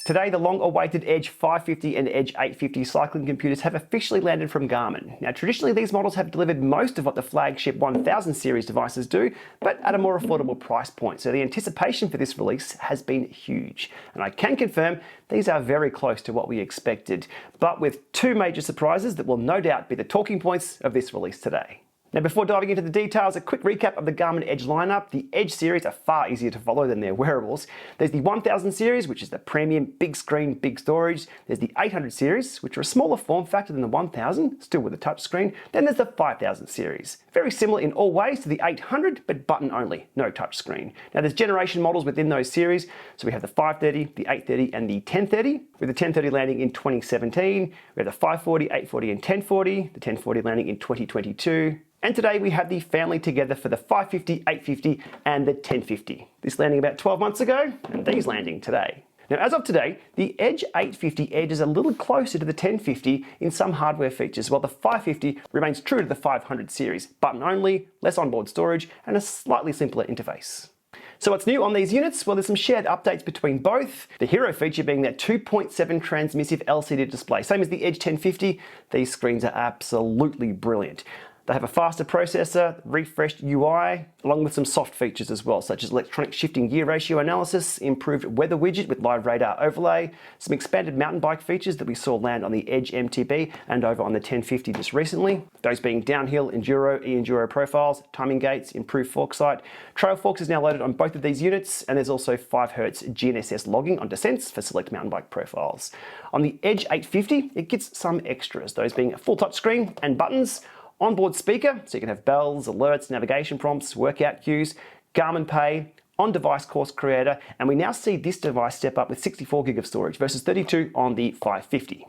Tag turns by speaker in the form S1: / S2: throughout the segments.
S1: Today, the long-awaited Edge 550 and Edge 850 cycling computers have officially landed from Garmin. Now, traditionally, these models have delivered most of what the flagship 1000 series devices do, but at a more affordable price point. So the anticipation for this release has been huge. And I can confirm these are very close to what we expected, but with two major surprises that will no doubt be the talking points of this release today. Now, before diving into the details, a quick recap of the Garmin Edge lineup. The Edge series are far easier to follow than their wearables. There's the 1000 series, which is the premium, big screen, big storage. There's the 800 series, which are a smaller form factor than the 1000, still with a touchscreen. Then there's the 5000 series. Very similar in all ways to the 800, but button only, no touchscreen. Now, there's generation models within those series. So we have the 530, the 830, and the 1030, with the 1030 landing in 2017. We have the 540, 840, and 1040, the 1040 landing in 2022. And today we have the family together for the 550, 850 and the 1050. This landing about 12 months ago, and these landing today. Now, as of today, the Edge 850 edges a little closer to the 1050 in some hardware features, while the 550 remains true to the 500 series, button only, less onboard storage, and a slightly simpler interface. So what's new on these units? Well, there's some shared updates between both. The hero feature being that 2.7 transmissive LCD display. Same as the Edge 1050, these screens are absolutely brilliant. They have a faster processor, refreshed UI, along with some soft features as well, such as electronic shifting gear ratio analysis, improved weather widget with live radar overlay, some expanded mountain bike features that we saw land on the Edge MTB and over on the 1050 just recently. Those being downhill, enduro, e-enduro profiles, timing gates, improved fork sight. Trailforks is now loaded on both of these units, and there's also 5 Hz GNSS logging on descents for select mountain bike profiles. On the Edge 850, it gets some extras, those being a full touchscreen and buttons, onboard speaker, so you can have bells, alerts, navigation prompts, workout cues, Garmin Pay, on-device course creator, and we now see this device step up with 64 gig of storage versus 32 on the 550.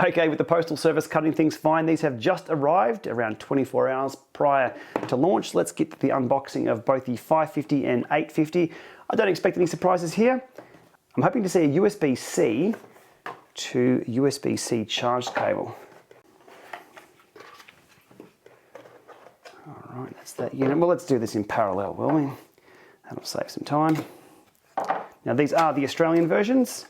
S1: Okay, with the postal service cutting things fine, these have just arrived around 24 hours prior to launch. Let's get to the unboxing of both the 550 and 850. I don't expect any surprises here. I'm hoping to see a USB-C to USB-C charge cable. All right, that's that unit. Well, let's do this in parallel, will we? That'll save some time. Now, these are the Australian versions,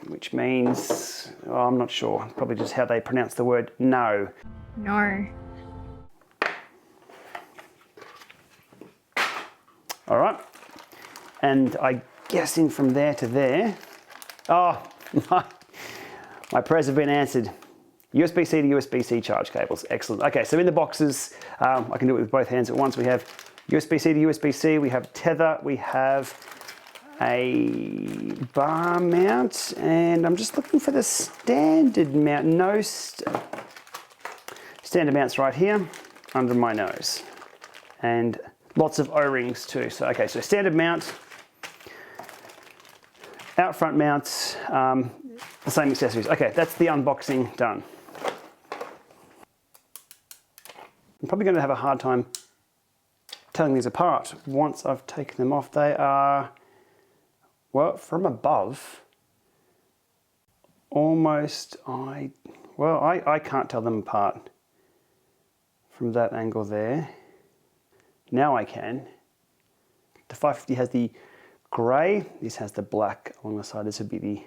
S1: which means, oh, I'm not sure, probably just how they pronounce the word no.
S2: No.
S1: All right, and I guess in from there to there. Oh, my prayers have been answered. USB-C to USB-C charge cables, excellent. Okay, so in the boxes, I can do it with both hands at once. We have USB-C to USB-C, we have tether, we have a bar mount, and I'm just looking for the standard mount. No standard mounts right here under my nose, and lots of O-rings too. So okay, so standard mount, out front mounts, the same accessories. Okay, that's the unboxing done. I'm probably going to have a hard time telling these apart once I've taken them off. They are, well, from above, almost, I can't tell them apart from that angle there. Now I can. The 550 has the grey, this has the black along the side. This would be the,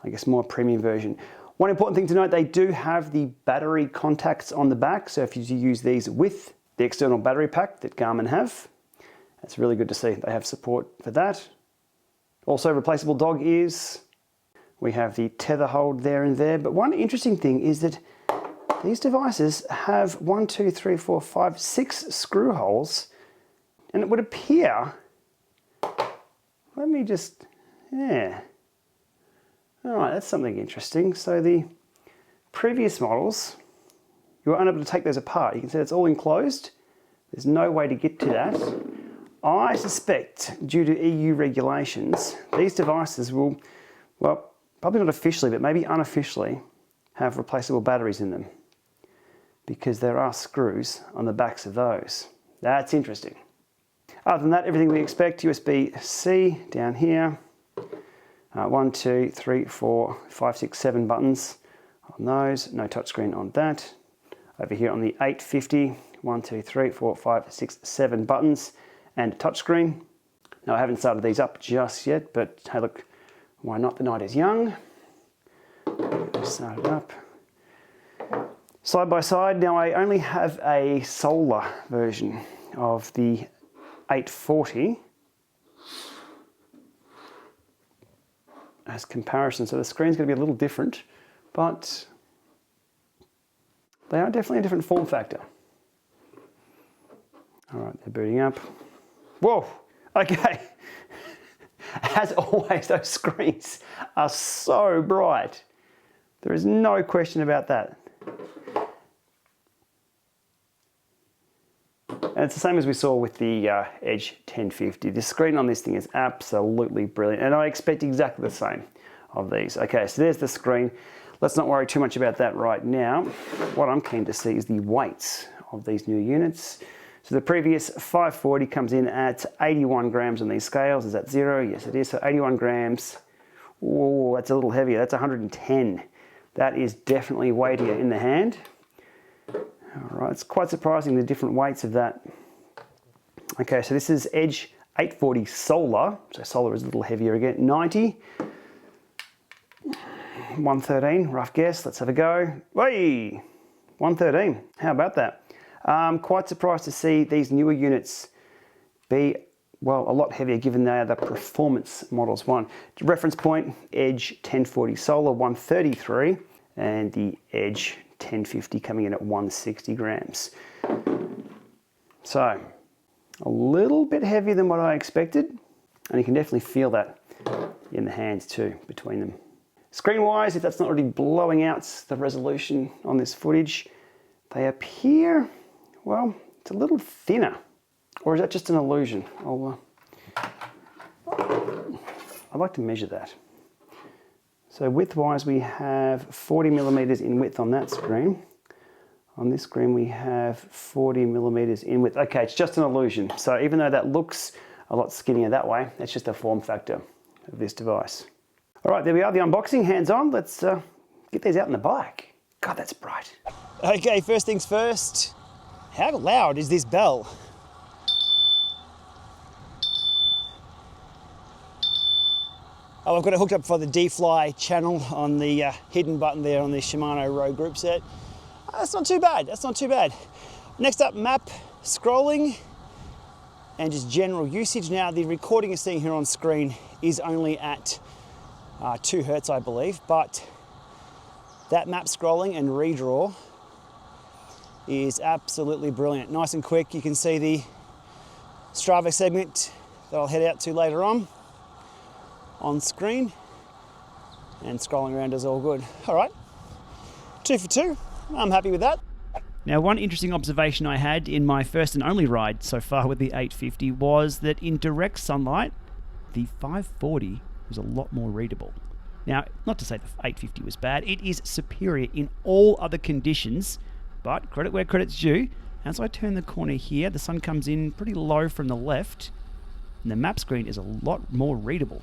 S1: I guess, more premium version. One important thing to note, they do have the battery contacts on the back. So if you use these with the external battery pack that Garmin have, that's really good to see. They have support for that. Also replaceable dog ears. We have the tether hold there and there. But one interesting thing is that these devices have 1, 2, 3, 4, 5, 6 screw holes. And it would appear, let me just, yeah. All right, that's something interesting. So the previous models, you were unable to take those apart. You can see it's all enclosed. There's no way to get to that. I suspect, due to EU regulations, these devices will, well, probably not officially, but maybe unofficially, have replaceable batteries in them, because there are screws on the backs of those. That's interesting. Other than that, everything we expect, USB-C down here. 1, 2, 3, 4, 5, 6, 7 buttons on those. No touchscreen on that. Over here on the 850, 1, 2, 3, 4, 5, 6, 7 buttons and touchscreen. Now I haven't started these up just yet, but hey look, Why not? The night is young. Start it up. Side by side, now I only have a solar version of the 840 as comparison, so the screen's going to be a little different, but they are definitely a different form factor. All right, they're booting up. Whoa, okay. As always, those screens are so bright. There is no question about that. And it's the same as we saw with the Edge 1050. The screen on this thing is absolutely brilliant, and I expect exactly the same of these. Okay, so there's the screen. Let's not worry too much about that right now. What I'm keen to see is the weights of these new units. So the previous 540 comes in at 81 grams on these scales. Is that zero? Yes, it is. So 81 grams. Oh, that's a little heavier. That's 110. That is definitely weightier in the hand. All right, it's quite surprising the different weights of that. Okay, so this is Edge 840 Solar. So Solar is a little heavier again. 90. 113, rough guess. Let's have a go. Hey, 113. How about that? Quite surprised to see these newer units be, well, a lot heavier given they are the performance models. Reference point, Edge 1040 Solar 133, and the Edge 1050 coming in at 160 grams. So a little bit heavier than what I expected, and you can definitely feel that in the hands too between them. Screen wise, if that's not already blowing out the resolution on this footage, they appear, well, it's a little thinner. Or is that just an illusion? I'd like to measure that. So width-wise, we have 40 millimeters in width on that screen. On this screen, we have 40 millimeters in width. Okay, it's just an illusion. So even though that looks a lot skinnier that way, that's just a form factor of this device. All right, there we are, the unboxing, hands on. Let's get these out on the bike. God, that's bright. Okay, first things first. How loud is this bell? Oh, I've got it hooked up for the D-Fly channel on the hidden button there on the Shimano Row group set. That's not too bad, that's not too bad. Next up, map scrolling and just general usage. Now, the recording you're seeing here on screen is only at 2 Hertz, I believe, but that map scrolling and redraw is absolutely brilliant. Nice and quick. You can see the Strava segment that I'll head out to later on screen, and scrolling around is all good. All right, 2 for 2. I'm happy with that. Now, one interesting observation I had in my first and only ride so far with the 850 was that in direct sunlight, the 540 was a lot more readable. Now, not to say the 850 was bad, it is superior in all other conditions, but credit where credit's due. As I turn the corner here, the sun comes in pretty low from the left, and the map screen is a lot more readable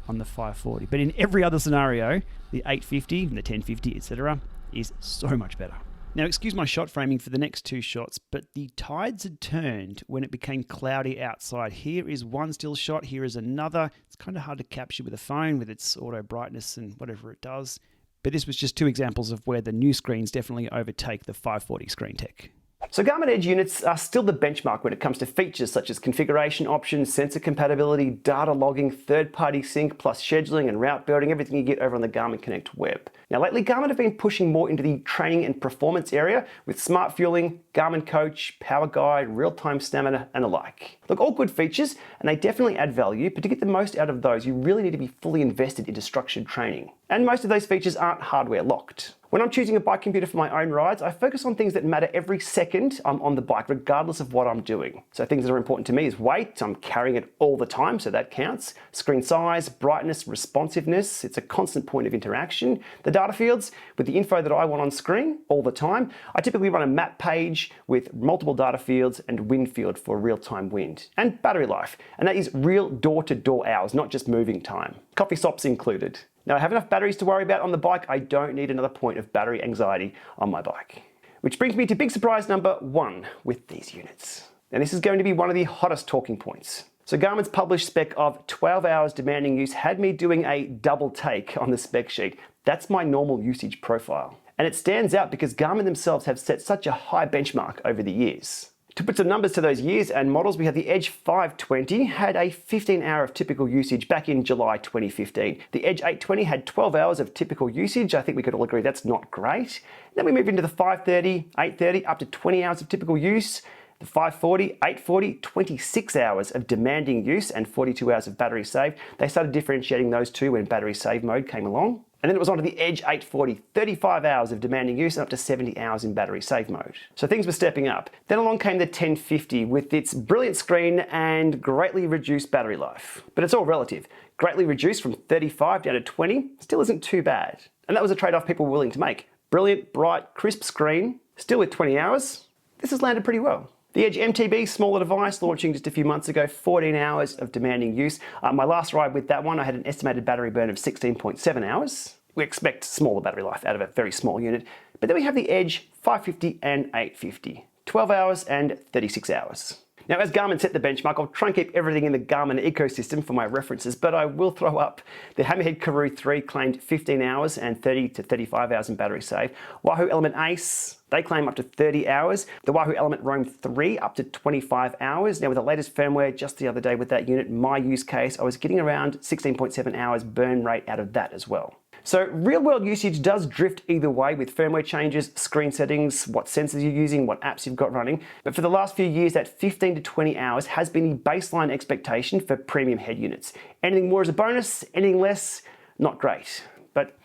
S1: on the 540. But in every other scenario, the 850 and the 1050, etc., is so much better. Now, excuse my shot framing for the next 2 shots, but the tides had turned when it became cloudy outside. Here is one still shot, here is another. It's kind of hard to capture with a phone with its auto brightness and whatever it does. But this was just 2 examples of where the new screens definitely overtake the 540 screen tech. So Garmin Edge units are still the benchmark when it comes to features such as configuration options, sensor compatibility, data logging, third-party sync, plus scheduling and route building, everything you get over on the Garmin Connect web. Now lately, Garmin have been pushing more into the training and performance area with smart fueling, Garmin Coach, Power Guide, real-time stamina, and the like. Look, all good features, and they definitely add value, but to get the most out of those, you really need to be fully invested into structured training. And most of those features aren't hardware locked. When I'm choosing a bike computer for my own rides, I focus on things that matter every second I'm on the bike, regardless of what I'm doing. So things that are important to me is weight, I'm carrying it all the time, so that counts. Screen size, brightness, responsiveness, it's a constant point of interaction. The data fields, with the info that I want on screen all the time. I typically run a map page with multiple data fields and wind field for real-time wind. And battery life, and that is real door-to-door hours, not just moving time. Coffee stops included. Now I have enough batteries to worry about on the bike. I don't need another point of battery anxiety on my bike. Which brings me to big surprise number 1 with these units. And this is going to be one of the hottest talking points. So Garmin's published spec of 12 hours demanding use had me doing a double take on the spec sheet. That's my normal usage profile. And it stands out because Garmin themselves have set such a high benchmark over the years. To put some numbers to those years and models, we have the Edge 520 had a 15 hour of typical usage back in July 2015. The Edge 820 had 12 hours of typical usage. I think we could all agree that's not great. Then we move into the 530, 830, up to 20 hours of typical use. The 540, 840, 26 hours of demanding use and 42 hours of battery save. They started differentiating those two when battery save mode came along. And then it was onto the Edge 840, 35 hours of demanding use and up to 70 hours in battery save mode. So things were stepping up. Then along came the 1050 with its brilliant screen and greatly reduced battery life. But it's all relative. Greatly reduced from 35 down to 20 still isn't too bad. And that was a trade-off people were willing to make. Brilliant, bright, crisp screen, still with 20 hours. This has landed pretty well. The Edge MTB, smaller device, launching just a few months ago, 14 hours of demanding use. My last ride with that one, I had an estimated battery burn of 16.7 hours. We expect smaller battery life out of a very small unit. But then we have the Edge 550 and 850, 12 hours and 36 hours. Now, as Garmin set the benchmark, I'll try and keep everything in the Garmin ecosystem for my references, but I will throw up the Hammerhead Karoo 3 claimed 15 hours and 30 to 35 hours in battery save. Wahoo Element Ace, they claim up to 30 hours. The Wahoo Element Roam 3 up to 25 hours. Now, with the latest firmware just the other day with that unit, my use case, I was getting around 16.7 hours burn rate out of that as well. So real-world usage does drift either way with firmware changes, screen settings, what sensors you're using, what apps you've got running. But for the last few years, that 15 to 20 hours has been the baseline expectation for premium head units. Anything more is a bonus, anything less, not great. But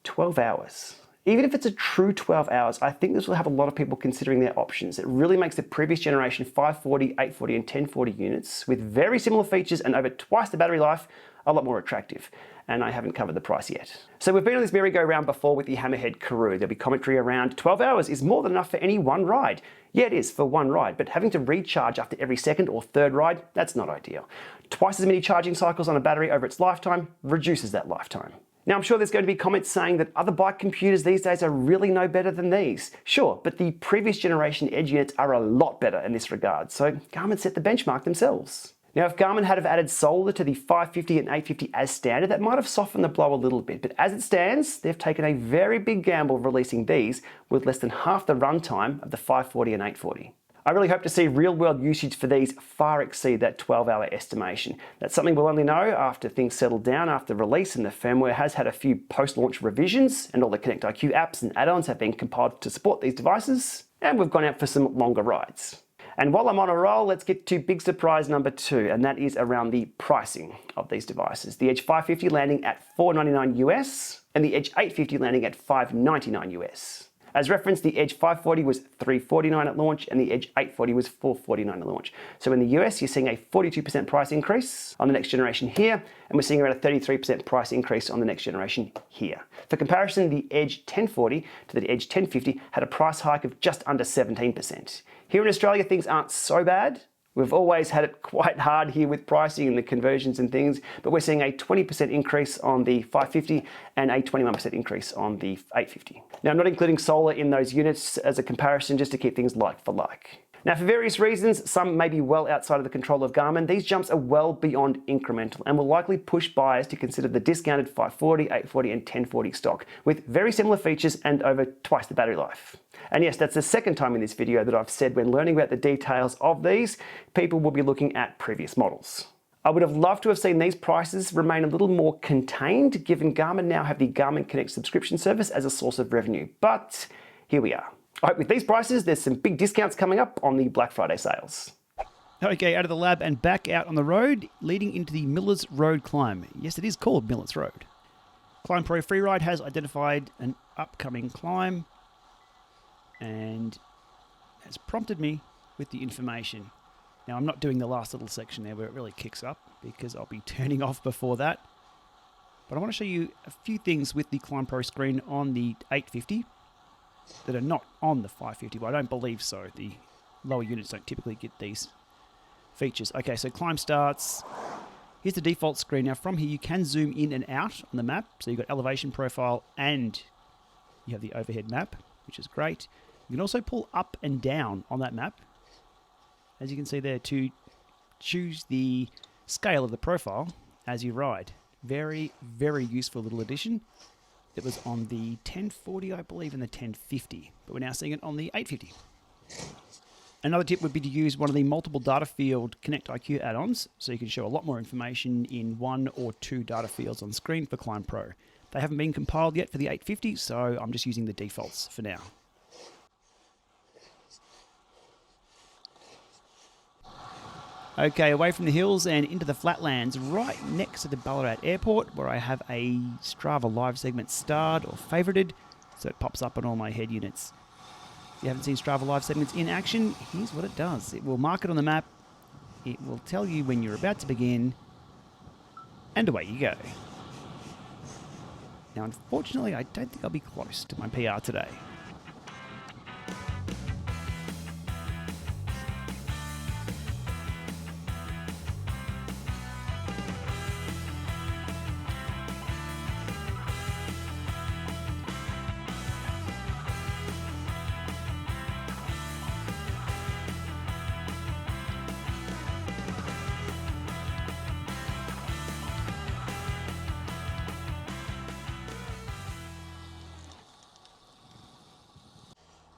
S1: 12 hours. Even if it's a true 12 hours, I think this will have a lot of people considering their options. It really makes the previous generation 540, 840 and 1040 units with very similar features and over twice the battery life a lot more attractive. And I haven't covered the price yet. So we've been on this merry-go-round before with the Hammerhead Karoo. There'll be commentary around 12 hours is more than enough for any one ride. Yeah, it is for one ride, but having to recharge after every second or third ride, that's not ideal. Twice as many charging cycles on a battery over its lifetime reduces that lifetime. Now, I'm sure there's going to be comments saying that other bike computers these days are really no better than these. Sure, but the previous generation Edge units are a lot better in this regard, so Garmin set the benchmark themselves. Now, if Garmin had have added solar to the 550 and 850 as standard, that might have softened the blow a little bit. But as it stands, they've taken a very big gamble releasing these with less than half the runtime of the 540 and 840. I really hope to see real-world usage for these far exceed that 12-hour estimation. That's something we'll only know after things settle down after release and the firmware has had a few post-launch revisions and all the Connect IQ apps and add-ons have been compiled to support these devices, and we've gone out for some longer rides. And while I'm on a roll, let's get to big surprise number 2, and that is around the pricing of these devices. The Edge 550 landing at $499 US, and the Edge 850 landing at $599 US. As referenced, the Edge 540 was $349 at launch, and the Edge 840 was $449 at launch. So in the US, you're seeing a 42% price increase on the next generation here, and we're seeing around a 33% price increase on the next generation here. For comparison, the Edge 1040 to the Edge 1050 had a price hike of just under 17%. Here in Australia, things aren't so bad. We've always had it quite hard here with pricing and the conversions and things, but we're seeing a 20% increase on the 550 and a 21% increase on the 850. Now, I'm not including solar in those units as a comparison just to keep things like for like. Now, for various reasons, some may be well outside of the control of Garmin, these jumps are well beyond incremental and will likely push buyers to consider the discounted 540, 840 and 1040 stock with very similar features and over twice the battery life. And yes, that's the second time in this video that I've said when learning about the details of these, people will be looking at previous models. I would have loved to have seen these prices remain a little more contained given Garmin now have the Garmin Connect subscription service as a source of revenue, but here we are. I hope with these prices, there's some big discounts coming up on the Black Friday sales.
S2: Okay, out of the lab and back out on the road, leading into the Miller's Road climb. Yes, it is called Miller's Road. ClimbPro Freeride has identified an upcoming climb and has prompted me with the information. Now, I'm not doing the last little section there where it really kicks up because I'll be turning off before that. But I want to show you a few things with the ClimbPro screen on the 850 that are not on the 550, but I don't believe so. The lower units don't typically get these features. Okay, so climb starts. Here's the default screen. Now from here you can zoom in and out on the map. So you've got elevation profile and you have the overhead map, which is great. You can also pull up and down on that map. As you can see there, to choose the scale of the profile as you ride. Very, very useful little addition. It was on the 1040, I believe, and the 1050, but we're now seeing it on the 850. Another tip would be to use one of the multiple data field Connect IQ add-ons, so you can show a lot more information in 1 or 2 data fields on screen for ClimbPro. They haven't been compiled yet for the 850, so I'm just using the defaults for now. Okay, away from the hills and into the flatlands, right next to the Ballarat Airport, where I have a Strava live segment starred or favorited, so it pops up on all my head units. If you haven't seen Strava live segments in action, here's what it does. It will mark it on the map, it will tell you when you're about to begin, and away you go. Now, unfortunately, I don't think I'll be close to my PR today.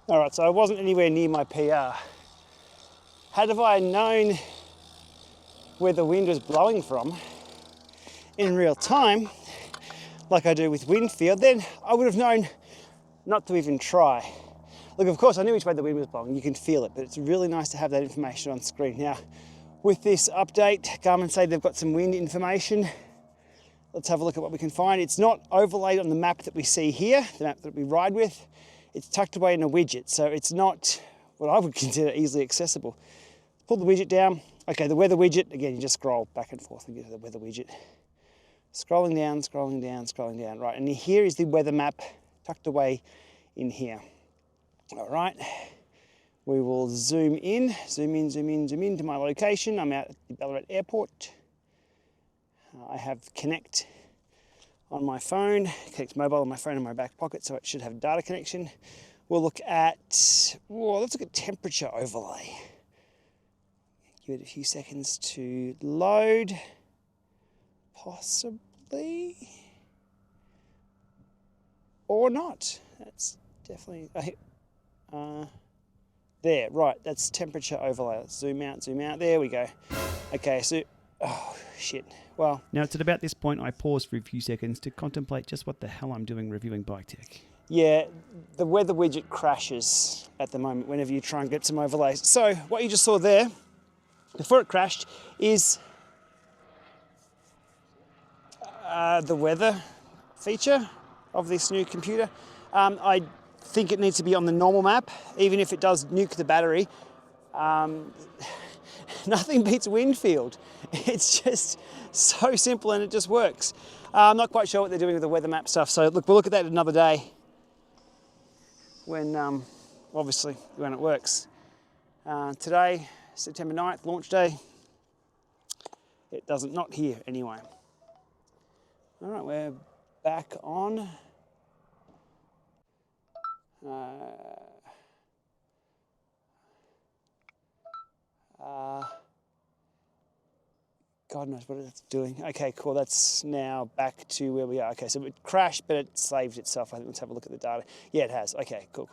S3: All right, so I wasn't anywhere near my PR. Had I known where the wind was blowing from in real time, like I do with wind field, then I would have known not to even try. Look, of course, I knew which way the wind was blowing. You can feel it, but it's really nice to have that information on screen. Now, with this update, Garmin say they've got some wind information. Let's have a look at what we can find. It's not overlaid on the map that we see here, the map that we ride with. It's tucked away in a widget, so it's not what I would consider easily accessible. Pull the widget down. Okay, the weather widget, again, you just scroll back and forth and get to the weather widget. Scrolling down, scrolling down, scrolling down. Right, and here is the weather map tucked away in here. All right, we will zoom in, zoom in, zoom in, zoom in to my location. I'm out at the Ballarat Airport. I have Connect on my phone, Connect Mobile on my phone in my back pocket, so it should have data connection. We'll look at, let's look at temperature overlay. Give it a few seconds to load, possibly, or not. That's definitely, there, right, that's temperature overlay. Let's zoom out, there we go. Okay, so, oh, shit. Well,
S2: now it's at about this point I pause for a few seconds to contemplate just what the hell I'm doing reviewing bike tech.
S3: Yeah, the weather widget crashes at the moment whenever you try and get some overlays. So what you just saw there, before it crashed, is the weather feature of this new computer. I think it needs to be on the normal map, even if it does nuke the battery. Nothing beats Windfield. It's just so simple and it just works. I'm not quite sure what they're doing with the weather map stuff, so look, we'll look at that another day when, obviously, when it works. Today, September 9th, launch day. It doesn't, not here anyway. All right, we're back on. God knows what it's doing. Okay, cool. That's now back to where we are. Okay, so it crashed, but it saved itself. I think let's have a look at the data. Yeah, it has. Okay, cool.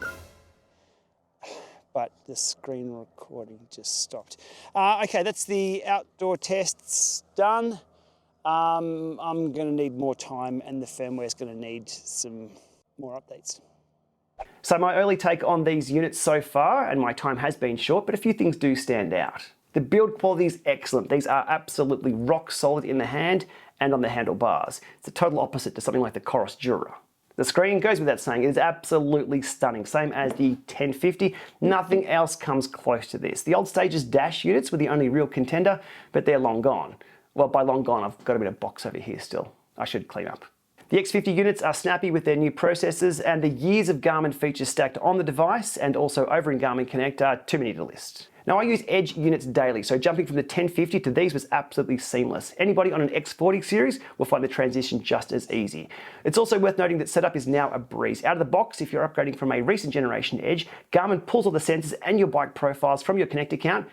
S3: But the screen recording just stopped. Okay, that's the outdoor tests done. I'm going to need more time, and the firmware is going to need some more updates.
S1: So my early take on these units so far, and my time has been short, but a few things do stand out. The build quality is excellent. These are absolutely rock solid in the hand and on the handlebars. It's the total opposite to something like the Coros Jura. The screen goes without saying, it is absolutely stunning, same as the 1050. Nothing else comes close to this. The old Stages dash units were the only real contender, but they're long gone. Well, by long gone, I've got a bit of box over here still. I should clean up. The X50 units are snappy with their new processors, and the years of Garmin features stacked on the device and also over in Garmin Connect are too many to list. Now, I use Edge units daily, so jumping from the 1050 to these was absolutely seamless. Anybody on an X40 series will find the transition just as easy. It's also worth noting that setup is now a breeze. Out of the box, if you're upgrading from a recent generation Edge, Garmin pulls all the sensors and your bike profiles from your Connect account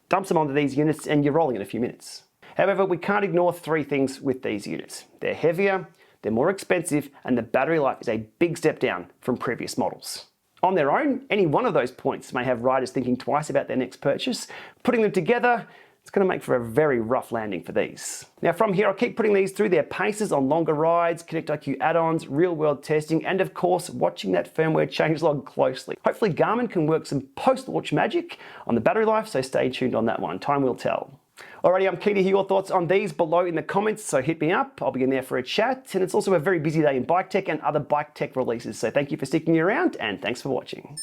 S1: Dumps them onto these units and you're rolling in a few minutes. However, we can't ignore three things with these units. They're heavier, they're more expensive, and the battery life is a big step down from previous models. On their own, any one of those points may have riders thinking twice about their next purchase. Putting them together, it's going to make for a very rough landing for these. Now from here, I'll keep putting these through their paces on longer rides, ConnectIQ add-ons, real-world testing, and of course, watching that firmware changelog closely. Hopefully Garmin can work some post-launch magic on the battery life, so stay tuned on that one. Time will tell. Alrighty, I'm keen to hear your thoughts on these below in the comments, so hit me up. I'll be in there for a chat, and it's also a very busy day in bike tech and other bike tech releases, so thank you for sticking around, and thanks for watching.